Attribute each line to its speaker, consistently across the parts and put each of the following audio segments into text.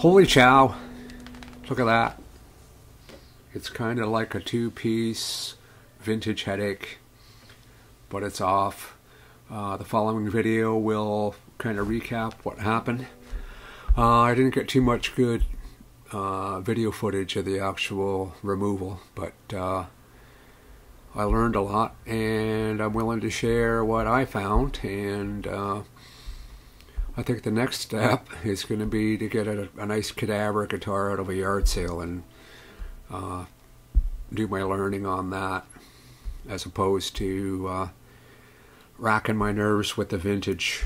Speaker 1: Holy chow, look at that. It's kind of like a two-piece vintage headache, but it's off. The following video will kind of recap what happened. I didn't get too much good video footage of the actual removal, but I learned a lot, and I'm willing to share what I found. And I think the next step is going to be to get a nice cadaver guitar out of a yard sale and do my learning on that, as opposed to racking my nerves with the vintage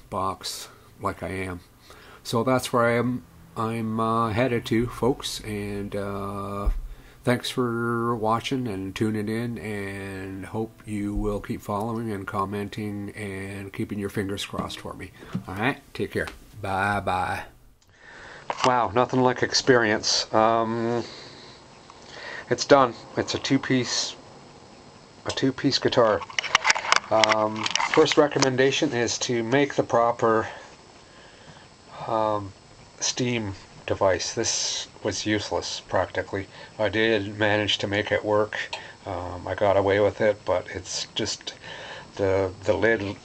Speaker 1: box like I am. So that's where I'm headed to, folks, and thanks for watching and tuning in, and hope you will keep following and commenting and keeping your fingers crossed for me. Alright, take care. Bye bye. Wow, nothing like experience. It's done. It's a two-piece guitar. First recommendation is to make the proper steam device. This was useless practically. I did manage to make it work. I got away with it, but it's just the lid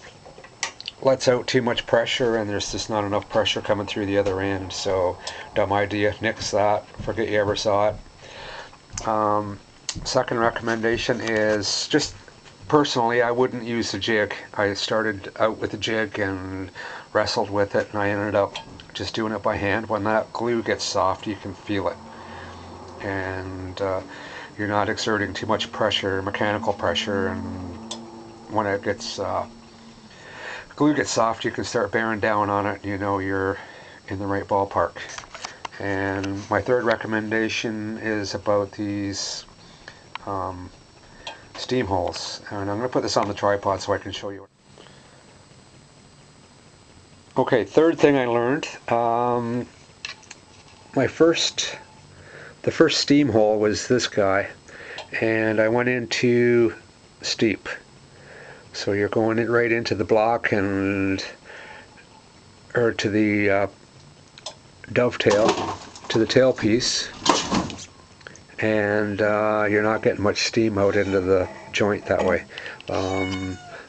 Speaker 1: lets out too much pressure, and there's just not enough pressure coming through the other end. So dumb idea, nix that, forget you ever saw it. Second recommendation is, just personally, I wouldn't use a jig. I started out with a jig and wrestled with it, and I ended up just doing it by hand. When that glue gets soft, you can feel it, and you're not exerting too much pressure, mechanical pressure, and when it gets glue gets soft, you can start bearing down on it. You know you're in the right ballpark. And my third recommendation is about these steam holes, and I'm going to put this on the tripod so I can show you. Okay, third thing I learned, the first steam hole was this guy, and I went into steep. So you're going right into the block, and or to the dovetail, to the tailpiece, and you're not getting much steam out into the joint that way.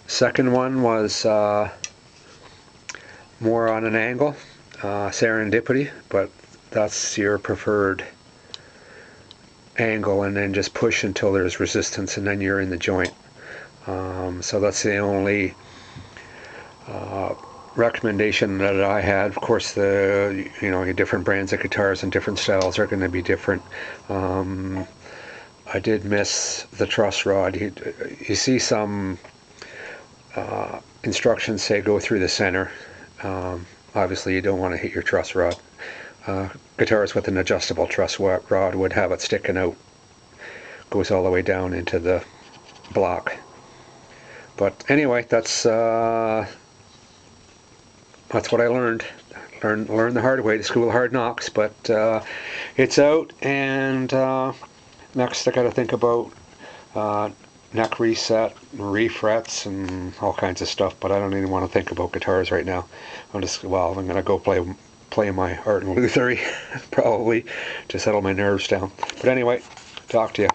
Speaker 1: Second one was more on an angle, serendipity, but that's your preferred angle, and then just push until there's resistance, and then you're in the joint. So that's the only recommendation that I had. Of course, your different brands of guitars and different styles are going to be different. I did miss the truss rod. You see some instructions say go through the center. Obviously you don't want to hit your truss rod. Guitars with an adjustable truss rod would have it sticking out, goes all the way down into the block. But anyway, that's what I learned. Learned the hard way, the school of hard knocks. But it's out, and next I got to think about neck reset, refrets, and all kinds of stuff. But I don't even want to think about guitars right now. I'm going to go play my Art and Luthery probably to settle my nerves down. But anyway, talk to you.